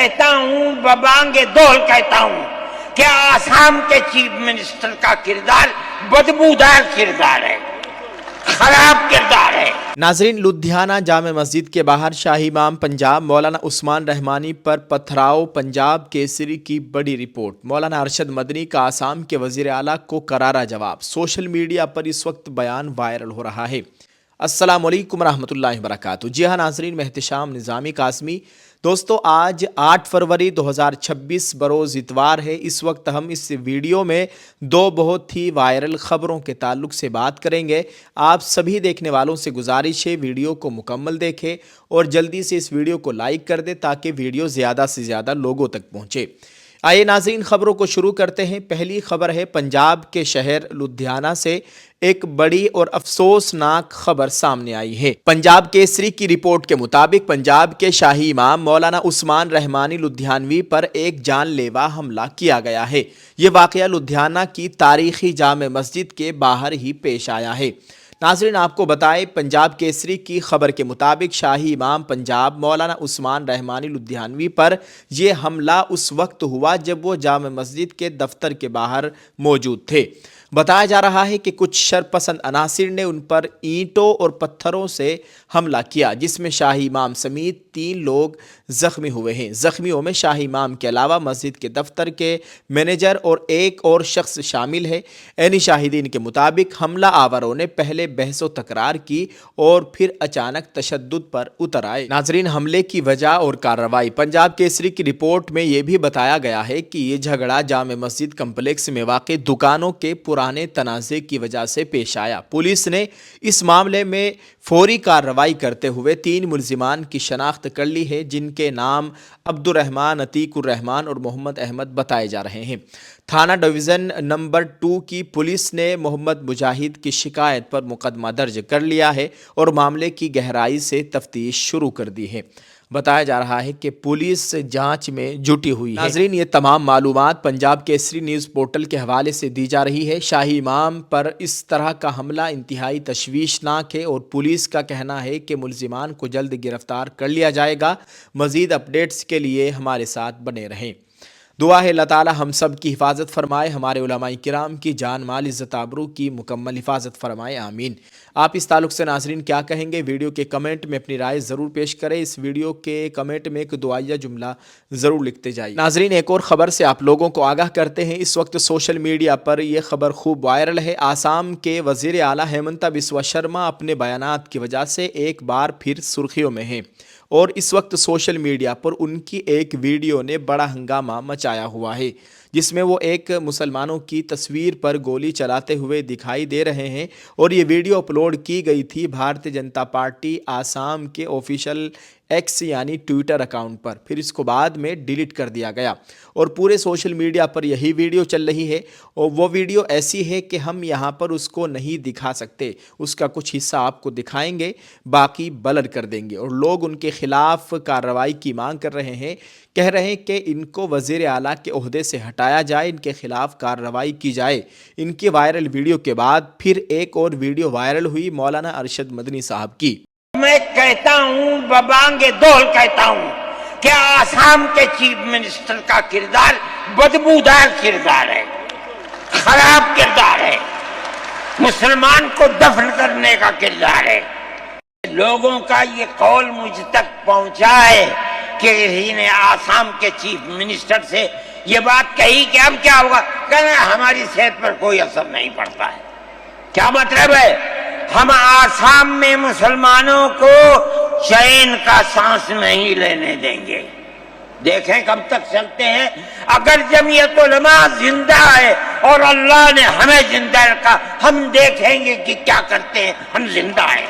कहता हूं, बबांगे दोल कहता हूं कि आसाम के चीफ मिनिस्टर का किरदार बदबूदार किरदार है, खराब किरदार है। नाजरीन, लुधियाना जामे मस्जिद के बाहर शाही इमाम पंजाब मौलाना उस्मान रहमानी पर पथराव। पंजाब केसरी की बड़ी रिपोर्ट। मौलाना अरशद मदनी का आसाम के वजीर आला को करारा जवाब। सोशल मीडिया पर इस वक्त बयान वायरल हो रहा है। अस्सलामुअलैकुम रहमतुल्लाहि वबरकातुहू। जी हाँ नाजरीन, मैं एहतिशाम निज़ामी कासमी। दोस्तों, आज 8 फरवरी 2026 बरोज़ इतवार है। इस वक्त हम इस वीडियो में दो बहुत ही वायरल ख़बरों के ताल्लुक से बात करेंगे। आप सभी देखने वालों से गुजारिश है वीडियो को मुकम्मल देखें और जल्दी से इस वीडियो को लाइक कर दें ताकि वीडियो ज़्यादा से ज़्यादा लोगों तक पहुँचे। आइए नाज़रीन, ख़बरों को शुरू करते हैं। पहली ख़बर है पंजाब के शहर लुधियाना से एक बड़ी और अफसोसनाक खबर सामने आई है। पंजाब केसरी की रिपोर्ट के मुताबिक पंजाब के शाही इमाम मौलाना उस्मान रहमानी लुधियानवी पर एक जानलेवा हमला किया गया है। ये वाक़या लुधियाना की तारीखी जामे मस्जिद के बाहर ही पेश आया है। नाज़रीन, आपको बताएं, पंजाब केसरी की खबर के मुताबिक शाही इमाम पंजाब मौलाना उस्मान रहमानी लुधियानवी पर यह हमला उस वक्त हुआ जब वो जामे मस्जिद के दफ्तर के बाहर मौजूद थे। बताया जा रहा है कि कुछ शरपसंद अनासिर ने उन पर ईंटों और पत्थरों से हमला किया, जिसमें शाही इमाम समेत 3 लोग ज़ख्मी हुए हैं। ज़ख्मियों में शाही इमाम के अलावा मस्जिद के दफ्तर के मैनेजर और एक और शख्स शामिल है। ऐनी शाहिदीन के मुताबिक हमला आवरों ने पहले बहसो तकरार की और फिर अचानक तशद्दुद पर उतर आए। नाजरीन, हमले की वजह और कार्रवाई। पंजाब केसरी की रिपोर्ट में यह भी बताया गया है कि ये झगड़ा जामे मस्जिद कम्प्लेक्स में वाक़ दुकानों के पुराने तनाज़े की वजह से पेश आया। पुलिस ने इस मामले में फौरी कार्रवाई करते हुए 3 मुल्जिमान की शनाख्त कर ली है, जिनके नाम अब्दुर्रहमान, अतीकुर्रहमान और मोहम्मद अहमद बताए जा रहे हैं। थाना डिवीज़न नंबर 2 की पुलिस ने मोहम्मद मुजाहिद की शिकायत पर मुकदमा दर्ज कर लिया है और मामले की गहराई से तफ्तीश शुरू कर दी है। बताया जा रहा है कि पुलिस जांच में जुटी हुई है। नाज़रीन, ये तमाम मालूमात पंजाब केसरी न्यूज़ पोर्टल के हवाले से दी जा रही है। शाही इमाम पर इस तरह का हमला इंतहाई तशवीशनाक है और पुलिस का कहना है कि मुल्जिमान को जल्द गिरफ्तार कर लिया जाएगा। मज़ीद अपडेट्स के लिए हमारे साथ बने रहें। दुआ है अल्लाह ताला हम सब की हिफाजत फरमाए, हमारे उलमाए किराम की जान माल इज़्ज़त आबरू की मुकम्मल हिफाजत फरमाए, आमीन। आप इस ताल्लुक़ से नाज़रीन क्या कहेंगे? वीडियो के कमेंट में अपनी राय ज़रूर पेश करें। इस वीडियो के कमेंट में एक दुआया जुमला ज़रूर लिखते जाइए। नाज़रीन, एक और ख़बर से आप लोगों को आगाह करते हैं। इस वक्त सोशल मीडिया पर यह ख़बर खूब वायरल है। आसाम के वज़ीर आला हेमंता बिस्वा शर्मा अपने बयानात की वजह से एक बार फिर सुर्खियों में हैं और इस वक्त सोशल मीडिया पर उनकी एक वीडियो ने बड़ा हंगामा मचाया हुआ है, जिसमें वो एक मुसलमानों की तस्वीर पर गोली चलाते हुए दिखाई दे रहे हैं और ये वीडियो अपलोड की गई थी भारतीय जनता पार्टी आसाम के ऑफिशियल एक्स यानी ट्विटर अकाउंट पर। फिर इसको बाद में डिलीट कर दिया गया और पूरे सोशल मीडिया पर यही वीडियो चल रही है और वो वीडियो ऐसी है कि हम यहाँ पर उसको नहीं दिखा सकते। उसका कुछ हिस्सा आपको दिखाएंगे, बाकी ब्लर कर देंगे और लोग उनके खिलाफ कार्रवाई की मांग कर रहे हैं। कह रहे हैं कि इनको वज़ीर आला के ओहदे से हटाया जाए, इनके खिलाफ कार्रवाई की जाए। इनके वायरल वीडियो के बाद फिर एक और वीडियो वायरल हुई मौलाना अरशद मदनी साहब की। मैं कहता हूं, बबांगे दोल कहता हूं कि आसाम के चीफ मिनिस्टर का किरदार बदबूदार किरदार है, खराब किरदार है, मुसलमान को दफन करने का किरदार है। लोगों का ये कौल मुझ तक पहुंचा है कि इन्हीं ने आसाम के चीफ मिनिस्टर से ये बात कही कि अब क्या होगा, कहना हमारी सेहत पर कोई असर नहीं पड़ता है। क्या मतलब है? हम आसाम में मुसलमानों को चैन का सांस नहीं लेने देंगे। देखें कब तक चलते हैं। अगर जमीयत उलमा जिंदा है और अल्लाह ने हमें जिंदा रखा, हम देखेंगे कि क्या करते हैं। हम जिंदा हैं।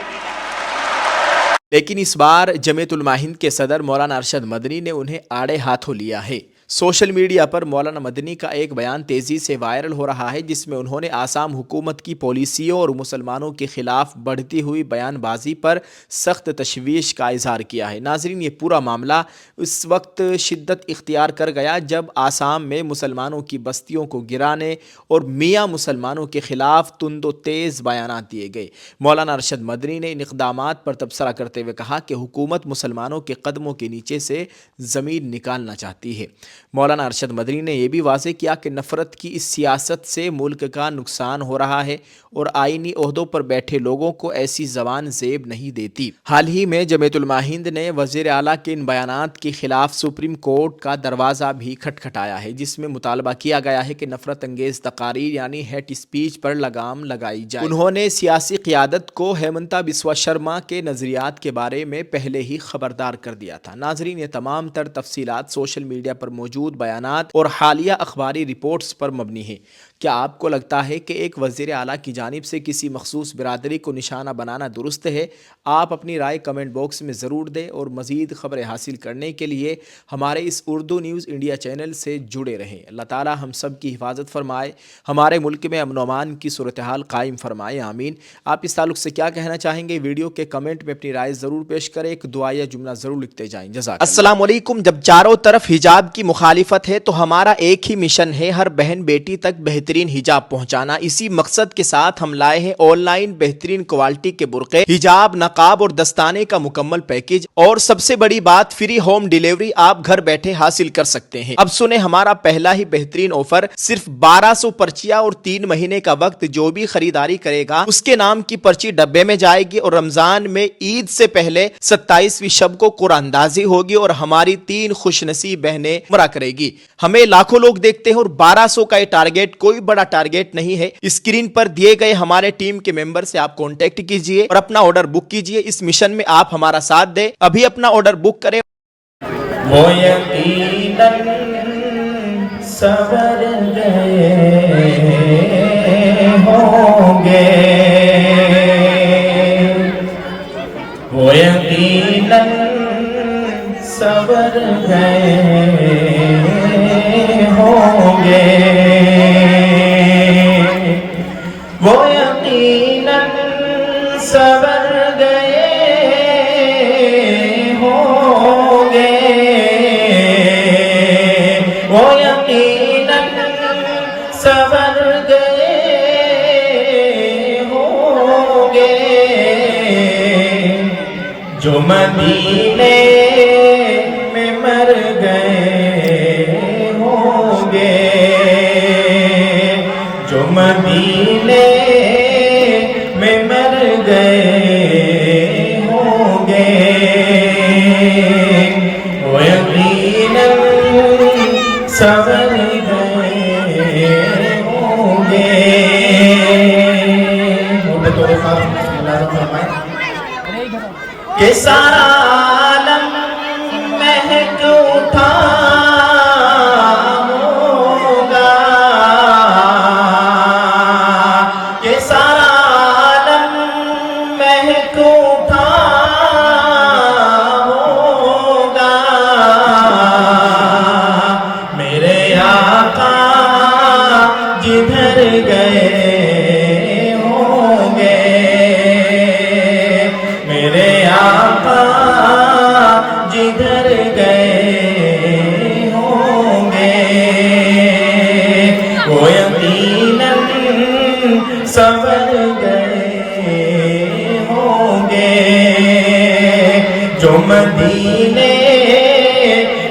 लेकिन इस बार जमीयत उलमा हिंद के सदर मौलाना अरशद मदनी ने उन्हें आड़े हाथों लिया है। سوشل میڈیا پر مولانا مدنی کا ایک بیان تیزی سے وائرل ہو رہا ہے، جس میں انہوں نے آسام حکومت کی پالیسیوں اور مسلمانوں کے خلاف بڑھتی ہوئی بیان بازی پر سخت تشویش کا اظہار کیا ہے۔ ناظرین، یہ پورا معاملہ اس وقت شدت اختیار کر گیا جب آسام میں مسلمانوں کی بستیوں کو گرانے اور میاں مسلمانوں کے خلاف تند و تیز بیانات دیے گئے۔ مولانا ارشد مدنی نے ان اقدامات پر تبصرہ کرتے ہوئے کہا کہ حکومت مسلمانوں کے قدموں کے نیچے سے زمین نکالنا چاہتی ہے۔ مولانا ارشد مدنی نے یہ بھی واضح کیا کہ نفرت کی اس سیاست سے ملک کا نقصان ہو رہا ہے اور آئینی عہدوں پر بیٹھے لوگوں کو ایسی زبان زیب نہیں دیتی۔ حال ہی میں جمعیت علماء ہند نے وزیر اعلیٰ کے ان بیانات کے خلاف سپریم کورٹ کا دروازہ بھی کھٹکھٹایا ہے، جس میں مطالبہ کیا گیا ہے کہ نفرت انگیز تقاریر یعنی ہیٹ اسپیچ پر لگام لگائی جائے۔ انہوں نے سیاسی قیادت کو ہیمنتا بسوا شرما کے نظریات کے بارے میں پہلے ہی خبردار کر دیا تھا۔ ناظرین، یہ تمام تر تفصیلات سوشل میڈیا پر موجود بیانات اور حالیہ اخباری رپورٹس پر مبنی ہے۔ کیا آپ کو لگتا ہے کہ ایک وزیر اعلیٰ کی جانب سے کسی مخصوص برادری کو نشانہ بنانا درست ہے؟ آپ اپنی رائے کمنٹ باکس میں ضرور دیں اور مزید خبریں حاصل کرنے کے لیے ہمارے اس اردو نیوز انڈیا چینل سے جڑے رہیں۔ اللہ تعالی ہم سب کی حفاظت فرمائے، ہمارے ملک میں امن و امان کی صورتحال قائم فرمائے، آمین۔ آپ اس تعلق سے کیا کہنا چاہیں گے؟ ویڈیو کے کمنٹ میں اپنی رائے ضرور پیش کریں، ایک دعا یا جملہ ضرور لکھتے جائیں۔ جزاک اللہ۔ السلام علیکم۔ جب چاروں طرف حجاب کی مخالفت ہے تو ہمارا ایک ہی مشن ہے، ہر بہن بیٹی تک بہترین حجاب پہنچانا۔ اسی مقصد کے ساتھ ہم لائے ہیں آن لائن بہترین کوالٹی کے برقعے، حجاب، نقاب اور دستانے کا مکمل پیکج، اور سب سے بڑی بات فری ہوم ڈیلیوری آپ گھر بیٹھے حاصل کر سکتے ہیں۔ اب سنیں ہمارا پہلا ہی بہترین آفر، صرف 1200 پرچیاں اور 3 مہینے کا وقت۔ جو بھی خریداری کرے گا اس کے نام کی پرچی ڈبے میں جائے گی اور رمضان میں عید سے پہلے 27ویں شب کو قرآن اندازی ہوگی اور ہماری 3 خوش نصیب بہنیں عمرہ کرے گی۔ ہمیں لاکھوں لوگ دیکھتے ہیں اور 1200 کا یہ ٹارگیٹ کوئی بڑا ٹارگیٹ نہیں ہے۔ اسکرین پر دیے گئے ہمارے ٹیم کے ممبر سے آپ کانٹیکٹ کیجئے اور اپنا آرڈر بک کیجئے۔ اس مشن میں آپ ہمارا ساتھ دیں، ابھی اپنا آرڈر بک کریں۔ وہ یقیناً سنور گئے ہوں گے، وہ یقیناً سنور گئے ہوں گے، وہ یقیناً سنور گئے ہوں گے، وہ یقیناً سنور گئے ہوں گے، جو مدینے میں مر گئے ہوں گے، جو مدینے میں مر گئے ہوں گے، وہ یقیناً سنور گئے ہوں گے۔ کہ سارا عالم مہک اٹھا ہوگا، کہ سارا عالم مہک اٹھا ہوگا، میرے آقا جدھر گئے ہوں گے، میرے آقا جدھر گئے ہوں گے، وہ یقیناً سنور گئے ہوں گے، جو مدینے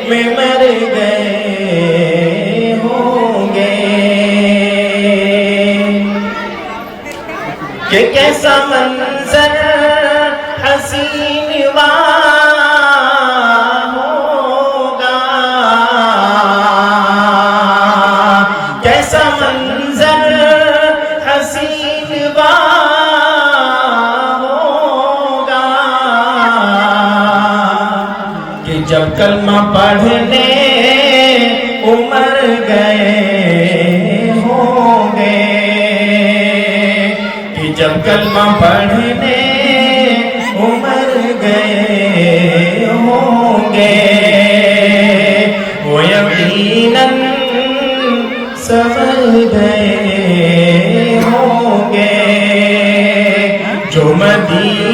میں مر گئے ہوں گے۔ کہ کیسا منظر حسین ہوگا، کیسا منظر حسین ہوگا، کہ جب کلمہ پڑھنے عمر گئے ہوں گے، کہ جب کلمہ پڑھنے عمر گئے ہوں گے، وہ یقین گئے ہوں گے جو مدینے